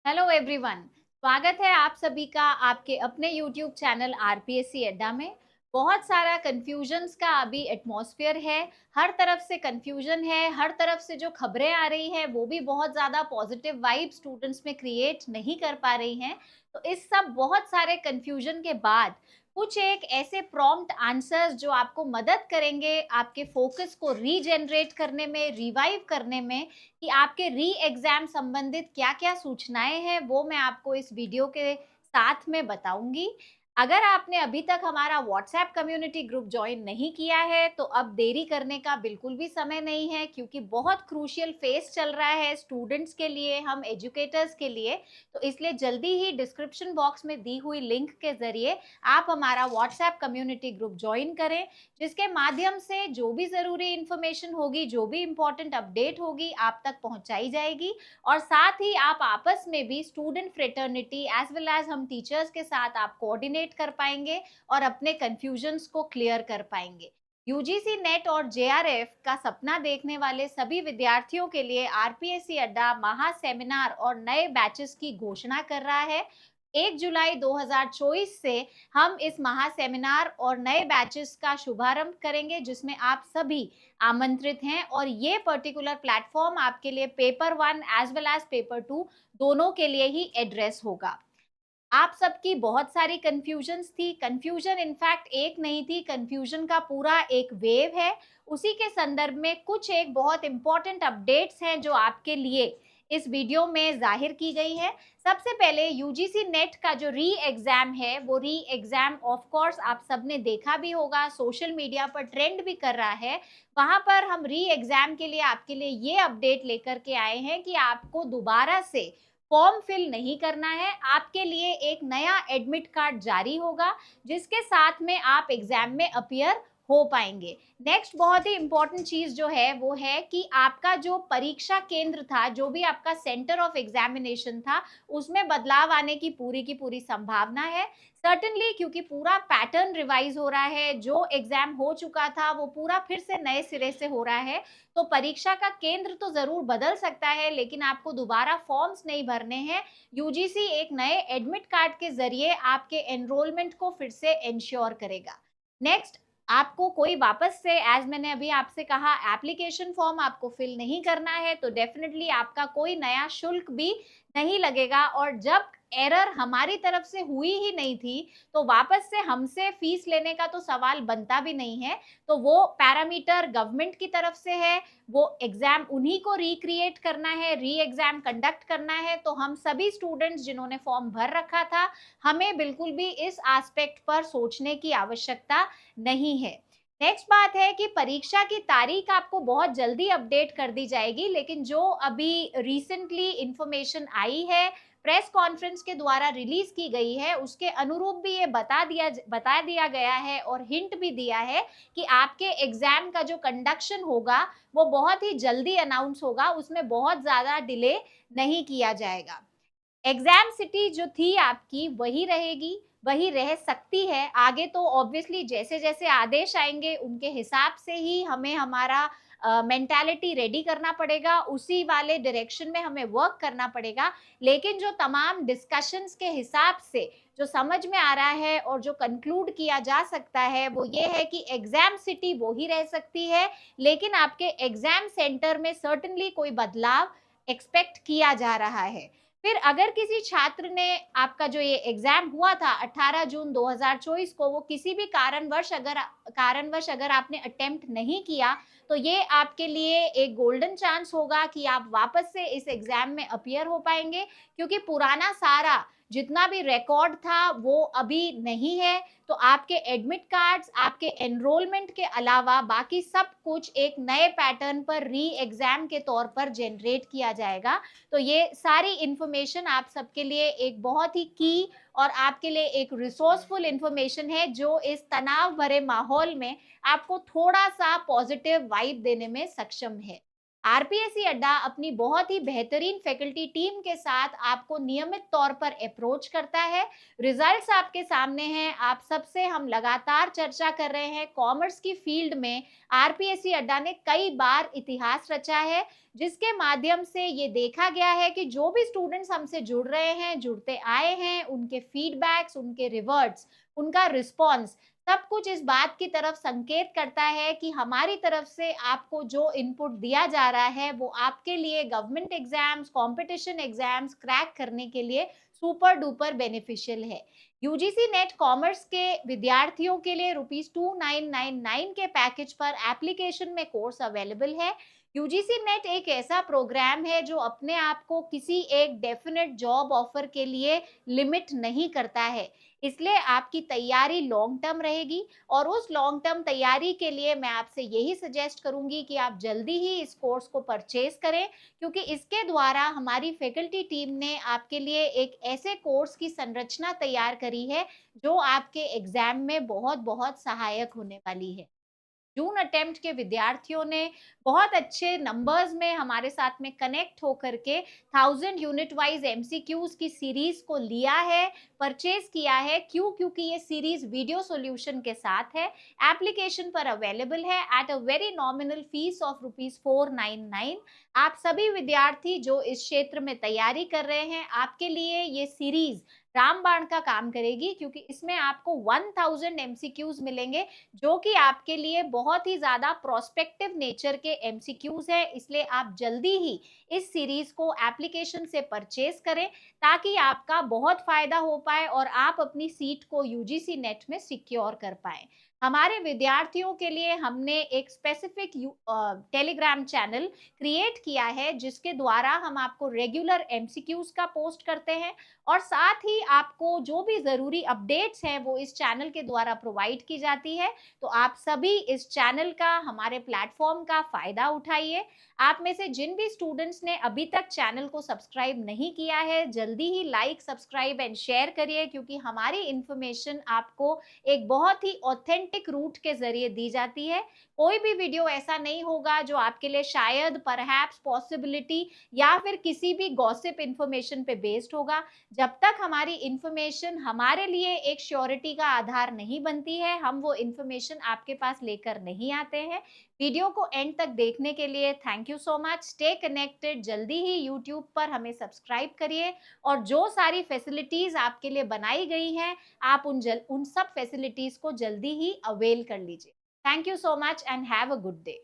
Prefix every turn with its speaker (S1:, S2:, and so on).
S1: Hello everyone. स्वागत है आप सभी का आपके अपने यूट्यूब चैनल आरपीएससी अड्डा में। बहुत सारा कंफ्यूजन्स का अभी एटमॉस्फेयर है। हर तरफ से कंफ्यूजन है, हर तरफ से जो खबरें आ रही हैं वो भी बहुत ज़्यादा पॉजिटिव वाइब स्टूडेंट्स में क्रिएट नहीं कर पा रही हैं। तो इस सब बहुत सारे कंफ्यूजन के बाद कुछ एक ऐसे प्रॉम्प्ट आंसर्स जो आपको मदद करेंगे आपके फोकस को रीजनरेट करने में, रिवाइव करने में, कि आपके री एग्जाम संबंधित क्या-क्या सूचनाएँ हैं, वो मैं आपको इस वीडियो के साथ में बताऊँगी। अगर आपने अभी तक हमारा व्हाट्सएप कम्युनिटी ग्रुप जॉइन नहीं किया है, तो अब देरी करने का बिल्कुल भी समय नहीं है, क्योंकि बहुत क्रूशियल फेज़ चल रहा है स्टूडेंट्स के लिए, हम एजुकेटर्स के लिए। तो इसलिए जल्दी ही डिस्क्रिप्शन बॉक्स में दी हुई लिंक के ज़रिए आप हमारा व्हाट्सएप कम्युनिटी ग्रुप जॉइन करें, जिसके माध्यम से जो भी ज़रूरी इन्फॉर्मेशन होगी, जो भी इम्पोर्टेंट अपडेट होगी, आप तक पहुंचाई जाएगी। और साथ ही आप आपस में भी student fraternity as well as हम टीचर्स के साथ आप कोऑर्डिनेट कर पाएंगे और अपने कंफ्यूजन्स को क्लियर कर पाएंगे। यूजीसी नेट और जेआरएफ का सपना देखने वाले सभी विद्यार्थियों के लिए आरपीएससी अड्डा महा सेमिनार और नए बैचेस की घोषणा कर रहा है। 1 जुलाई 2024 से हम इस महा सेमिनार और नए बैचेस का शुभारंभ करेंगे, जिसमें आप सभी आमंत्रित हैं। और ये पर्टिकुलर प्लेटफॉर्म आपके लिए paper 1 as well as paper 2 दोनों के लिए ही एड्रेस होगा। आप सबकी बहुत सारी कंफ्यूजन्स थी। कंफ्यूजन इनफैक्ट एक नहीं थी, कंफ्यूजन का पूरा एक वेव है। उसी के संदर्भ में कुछ एक बहुत इंपॉर्टेंट अपडेट्स हैं जो आपके लिए इस वीडियो में जाहिर की गई है। सबसे पहले यूजीसी नेट का जो री एग्जाम है, वो री एग्जाम ऑफ कोर्स आप सबने देखा भी होगा, सोशल मीडिया पर ट्रेंड भी कर रहा है। वहां पर हम री एग्जाम के लिए आपके लिए ये अपडेट लेकर के आए हैं कि आपको दोबारा से फॉर्म फिल नहीं करना है। आपके लिए एक नया एडमिट कार्ड जारी होगा, जिसके साथ में आप एग्जाम में अपीयर हो पाएंगे। नेक्स्ट बहुत ही इंपॉर्टेंट चीज जो है वो है कि आपका जो परीक्षा केंद्र था, जो भी आपका सेंटर ऑफ एग्जामिनेशन था, उसमें बदलाव आने की पूरी संभावना है। सर्टेनली, क्योंकि पूरा पैटर्न रिवाइज हो रहा है। जो एग्जाम हो चुका था वो पूरा फिर से नए सिरे से हो रहा है। तो परीक्षा का केंद्र तो जरूर बदल सकता है, लेकिन आपको दोबारा फॉर्म्स नहीं भरने हैं। यूजीसी एक नए एडमिट कार्ड के जरिए आपके एनरोलमेंट को फिर से इंश्योर करेगा। नेक्स्ट, आपको कोई वापस से, एज मैंने अभी आपसे कहा, एप्लीकेशन फॉर्म आपको फिल नहीं करना है, तो डेफिनेटली आपका कोई नया शुल्क भी नहीं लगेगा। और जब एरर हमारी तरफ से हुई ही नहीं थी, तो वापस से हमसे फीस लेने का तो सवाल बनता भी नहीं है। तो वो पैरामीटर गवर्नमेंट की तरफ से है, वो एग्जाम उन्हीं को रिक्रिएट करना है, री एग्जाम कंडक्ट करना है। तो हम सभी स्टूडेंट्स जिन्होंने फॉर्म भर रखा था, हमें बिल्कुल भी इस एस्पेक्ट पर सोचने की आवश्यकता नहीं है। नेक्स्ट बात है कि परीक्षा की तारीख आपको बहुत जल्दी अपडेट कर दी जाएगी, लेकिन जो अभी रिसेंटली इंफॉर्मेशन आई है, प्रेस कॉन्फ्रेंस के द्वारा रिलीज की गई है, उसके अनुरूप भी ये बता दिया गया है और हिंट भी दिया है कि आपके एग्जाम का जो कंडक्शन होगा वो बहुत ही जल्दी अनाउंस होगा, उसमें बहुत ज्यादा डिले नहीं किया जाएगा। एग्जाम सिटी जो थी आपकी वही रहेगी, वही रह सकती है। आगे तो ऑब्वियसली जैसे जैसे आदेश आएंगे उनके हिसाब से ही हमें हमारा मेंटालिटी रेडी करना पड़ेगा, उसी वाले डायरेक्शन में हमें वर्क करना पड़ेगा। लेकिन जो तमाम डिस्कशंस के हिसाब से जो समझ में आ रहा है और जो कंक्लूड किया जा सकता है, वो ये है कि एग्जाम सिटी वो ही रह सकती है, लेकिन आपके एग्जाम सेंटर में सर्टेनली कोई बदलाव एक्सपेक्ट किया जा रहा है। फिर अगर किसी छात्र ने, आपका जो ये एग्जाम हुआ था 18 जून 2024 को, वो किसी भी कारणवश अगर आपने अटेम्प्ट नहीं किया, तो ये आपके लिए एक गोल्डन चांस होगा कि आप वापस से इस एग्जाम में अपीयर हो पाएंगे, क्योंकि पुराना सारा जितना भी रिकॉर्ड था वो अभी नहीं है। तो आपके एडमिट कार्ड्स, आपके एनरोलमेंट के अलावा बाकी सब कुछ एक नए पैटर्न पर री एग्जाम के तौर पर जनरेट किया जाएगा। तो ये सारी इंफॉर्मेशन आप सबके लिए एक बहुत ही की और आपके लिए एक रिसोर्सफुल इंफॉर्मेशन है, जो इस तनाव भरे माहौल में आपको थोड़ा सा पॉजिटिव वाइब देने में सक्षम है। आरपीएससी अड्डा अपनी बहुत ही बेहतरीन फैकल्टी टीम के साथ आपको नियमित तौर पर अप्रोच करता है। रिजल्ट्स आपके सामने हैं, आप सबसे हम लगातार चर्चा कर रहे हैं। कॉमर्स की फील्ड में आरपीएससी अड्डा ने कई बार इतिहास रचा है, जिसके माध्यम से ये देखा गया है कि जो भी स्टूडेंट्स हमसे जुड़ रहे हैं, जुड़ते आए हैं, उनके फीडबैक्स, उनके रिवर्ट्स, उनका रिस्पॉन्स, सब कुछ इस बात की तरफ संकेत करता है कि हमारी तरफ से आपको जो इनपुट दिया जा रहा है वो आपके लिए government exams, competition exams crack करने के लिए सुपर डुपर बेनिफिशियल है। यूजीसी नेट कॉमर्स के विद्यार्थियों के लिए ₹2999 के पैकेज पर एप्लीकेशन में कोर्स अवेलेबल है। यूजीसी नेट एक ऐसा प्रोग्राम है जो अपने आप को किसी एक डेफिनेट जॉब ऑफर के लिए लिमिट नहीं करता है, इसलिए आपकी तैयारी लॉन्ग टर्म रहेगी। और उस लॉन्ग टर्म तैयारी के लिए मैं आपसे यही सजेस्ट करूंगी कि आप जल्दी ही इस कोर्स को परचेज करें, क्योंकि इसके द्वारा हमारी फैकल्टी टीम ने आपके लिए एक ऐसे कोर्स की संरचना तैयार करी है जो आपके एग्जाम में बहुत बहुत सहायक होने वाली है। जून अटेम्प्ट के विद्यार्थियों ने बहुत अच्छे नंबर्स में हमारे साथ में कनेक्ट होकर के 1000 यूनिट वाइज एमसीक्यूज की सीरीज को लिया है, परचेज किया है। क्यों? क्योंकि ये सीरीज वीडियो सॉल्यूशन के साथ है, एप्लीकेशन पर अवेलेबल है at a very nominal fees of ₹499। आप सभी विद्यार्थी जो इस क्षेत्र में तैयारी कर रहे हैं, आपके लिए ये सीरीज रामबाण का काम करेगी, क्योंकि इसमें आपको 1000 एमसीक्यूज मिलेंगे जो कि आपके लिए बहुत ही ज्यादा प्रोस्पेक्टिव नेचर के एमसीक्यूज है। इसलिए आप जल्दी ही इस सीरीज को एप्लीकेशन से परचेज करें, ताकि आपका बहुत फायदा हो पाए और आप अपनी सीट को यूजीसी नेट में सिक्योर कर पाए। हमारे विद्यार्थियों के लिए हमने एक स्पेसिफिक टेलीग्राम चैनल क्रिएट किया है, जिसके द्वारा हम आपको रेगुलर एमसीक्यूज का पोस्ट करते हैं और साथ ही आपको जो भी जरूरी अपडेट्स हैं वो इस चैनल के द्वारा प्रोवाइड की जाती है। तो आप सभी इस चैनल का, हमारे प्लेटफॉर्म का फायदा उठाइए। आप में से जिन भी स्टूडेंट्स ने अभी तक चैनल को सब्सक्राइब नहीं किया है, जल्दी ही लाइक, सब्सक्राइब एंड शेयर करिए, क्योंकि हमारी इंफॉर्मेशन आपको एक बहुत ही ऑथेंटिक रूट के जरिए दी जाती है। कोई भी वीडियो ऐसा नहीं होगा जो आपके लिए शायद, परहैप्स, पॉसिबिलिटी या फिर किसी भी गॉसिप इंफॉर्मेशन पे बेस्ड होगा। जब तक हमारी इंफॉर्मेशन हमारे लिए एक श्योरिटी का आधार नहीं बनती है, हम वो इंफॉर्मेशन आपके पास लेकर नहीं आते हैं। वीडियो को एंड तक देखने के लिए thank you so much. Stay connected, जल्दी ही यूट्यूब पर हमें सब्सक्राइब करिए और जो सारी फैसिलिटीज आपके लिए बनाई गई हैं, आप उन सब फैसिलिटीज को जल्दी ही अवेल कर लीजिए। Thank you so much and have a good day.